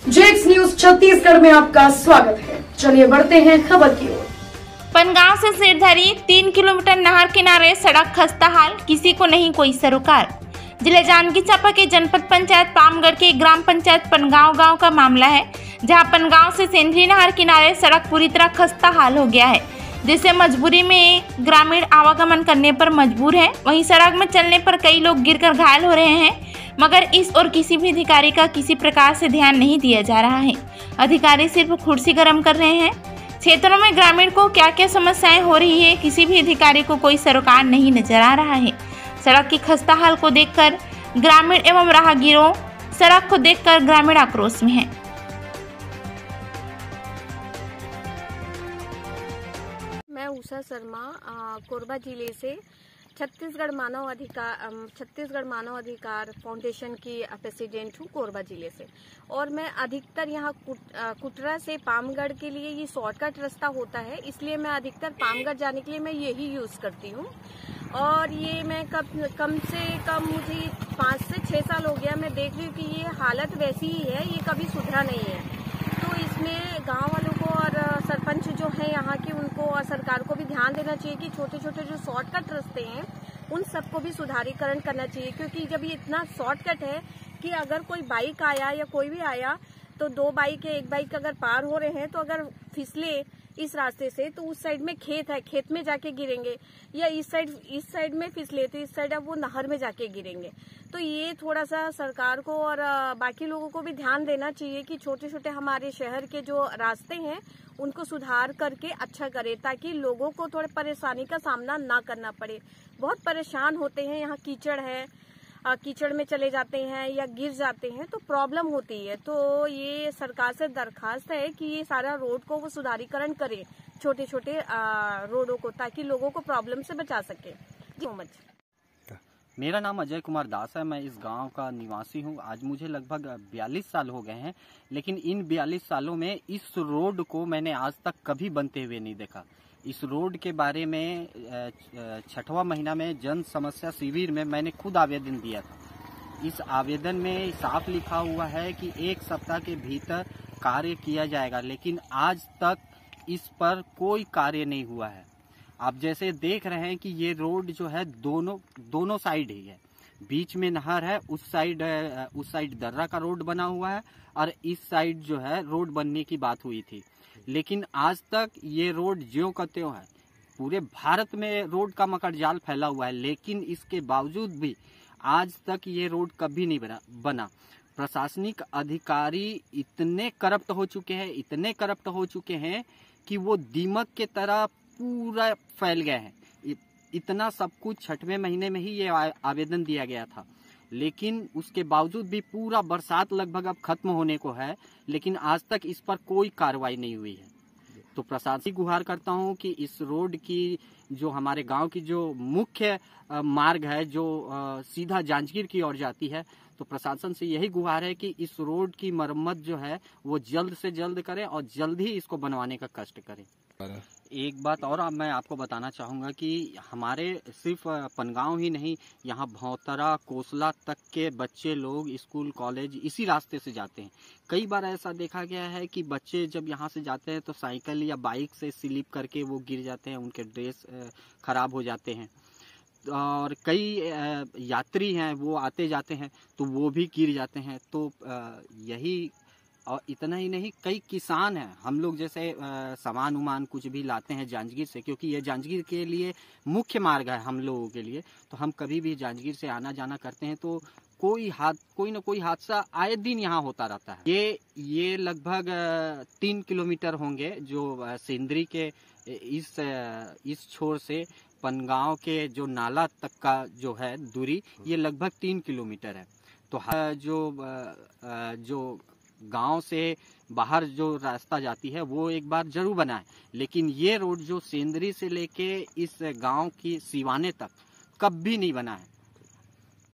जेक्स news Chhattisgarh में आपका स्वागत है। चलिए बढ़ते हैं खबर की ओर। पनगांव से सिरधरी 3 किलोमीटर नहर किनारे सड़क खस्ता हाल, किसी को नहीं कोई सरोकार। जिले जांजगीर चांपा के जनपद पंचायत पामगढ़ के ग्राम पंचायत पनगांव गांव का मामला है, जहां पनगांव से सिंधरी नहर किनारे सड़क पूरी तरह खस्ता हाल हो गया है, जिससे मजबूरी में ग्रामीण आवागमन करने पर मजबूर है। वहीं सड़क में चलने पर कई लोग गिरकर घायल हो रहे हैं, मगर इस और किसी भी अधिकारी का किसी प्रकार से ध्यान नहीं दिया जा रहा है। अधिकारी सिर्फ कुर्सी गर्म कर रहे हैं। क्षेत्रों में ग्रामीण को क्या क्या समस्याएं हो रही है, किसी भी अधिकारी को कोई सरोकार नहीं नजर आ रहा है। सड़क की खस्ता हाल को देखकर ग्रामीण एवं राहगीरों सड़क को देखकर ग्रामीण आक्रोश में हैं। मैं उषा शर्मा कोरबा जिले से छत्तीसगढ़ मानव अधिकार फाउंडेशन की प्रेसिडेंट हूँ कोरबा जिले से। और मैं अधिकतर यहाँ कुटरा से पामगढ़ के लिए ये शॉर्टकट रास्ता होता है, इसलिए मैं अधिकतर पामगढ़ जाने के लिए मैं यही यूज़ करती हूँ। और ये मैं कम से कम मुझे 5 से 6 साल हो गया मैं देख रही हूँ कि ये हालत वैसी ही है, ये कभी सुधरा नहीं है। तो इसमें गांव वालों को और सरपंच जो है यहाँ के, उनको और सरकार को भी ध्यान देना चाहिए कि छोटे छोटे जो शॉर्टकट रास्ते हैं उन सबको भी सुधारीकरण करना चाहिए। क्योंकि जब ये इतना शॉर्टकट है कि अगर कोई बाइक आया या कोई भी आया तो 2 बाइक या 1 बाइक अगर पार हो रहे हैं तो अगर फिसले इस रास्ते से तो उस साइड में खेत है, खेत में जाके गिरेंगे, या इस साइड में फिसले तो इस साइड अब वो नहर में जाके गिरेंगे। तो ये थोड़ा सा सरकार को और बाकी लोगों को भी ध्यान देना चाहिए कि छोटे छोटे हमारे शहर के जो रास्ते हैं उनको सुधार करके अच्छा करे, ताकि लोगों को थोड़े परेशानी का सामना ना करना पड़े। बहुत परेशान होते हैं, यहाँ कीचड़ है, कीचड़ में चले जाते हैं या गिर जाते हैं तो प्रॉब्लम होती है। तो ये सरकार से दरखास्त है कि ये सारा रोड को वो सुधारीकरण करे, छोटे छोटे रोडों को, ताकि लोगों को प्रॉब्लम से बचा सके। So much. मेरा नाम अजय कुमार दास है। मैं इस गांव का निवासी हूं। आज मुझे लगभग 42 साल हो गए हैं, लेकिन इन 42 सालों में इस रोड को मैंने आज तक कभी बनते हुए नहीं देखा। इस रोड के बारे में 6वां महीना में जन समस्या शिविर में मैंने खुद आवेदन दिया था। इस आवेदन में साफ लिखा हुआ है कि 1 सप्ताह के भीतर कार्य किया जाएगा, लेकिन आज तक इस पर कोई कार्य नहीं हुआ है। आप जैसे देख रहे हैं कि ये रोड जो है दोनों साइड ही है, बीच में नहर है, उस साइड दर्रा का रोड बना हुआ है और इस साइड जो है रोड बनने की बात हुई थी, लेकिन आज तक ये रोड ज्यों का त्यों है। पूरे भारत में रोड का मकड़जाल फैला हुआ है, लेकिन इसके बावजूद भी आज तक ये रोड कभी नहीं बना। प्रशासनिक अधिकारी इतने करप्ट हो चुके हैं कि वो दीमक के तरह पूरा फैल गए हैं। इतना सब कुछ 6वें महीने में ही ये आवेदन दिया गया था, लेकिन उसके बावजूद भी पूरा बरसात लगभग अब खत्म होने को है, लेकिन आज तक इस पर कोई कार्रवाई नहीं हुई है। तो प्रशासनिक गुहार करता हूं कि इस रोड की जो हमारे गांव की जो मुख्य मार्ग है, जो सीधा जांजगीर की ओर जाती है, तो प्रशासन से यही गुहार है कि इस रोड की मरम्मत जो है वो जल्द से जल्द करें और जल्द ही इसको बनवाने का कष्ट करें। एक बात और मैं आपको बताना चाहूँगा कि हमारे सिर्फ पनगांव ही नहीं, यहाँ भौतरा कोसला तक के बच्चे लोग स्कूल कॉलेज इसी रास्ते से जाते हैं। कई बार ऐसा देखा गया है कि बच्चे जब यहाँ से जाते हैं तो साइकिल या बाइक से स्लिप करके वो गिर जाते हैं, उनके ड्रेस खराब हो जाते हैं। और कई यात्री हैं वो आते जाते हैं तो वो भी गिर जाते हैं। तो यही, और इतना ही नहीं, कई किसान हैं, हम लोग जैसे सामान उमान कुछ भी लाते हैं जांजगीर से, क्योंकि ये जांजगीर के लिए मुख्य मार्ग है हम लोगों के लिए। तो हम कभी भी जांजगीर से आना जाना करते हैं तो कोई न कोई हादसा आए दिन यहाँ होता रहता है। ये लगभग 3 किलोमीटर होंगे जो सिंदरी के इस छोर से पनगांव के जो नाला तक का जो है दूरी, ये लगभग 3 किलोमीटर है। तो जो गांव से बाहर जो रास्ता जाती है वो एक बार जरूर बनाए, लेकिन ये रोड जो सेंदरी से लेके इस गांव की सिवाने तक कभी नहीं बना है।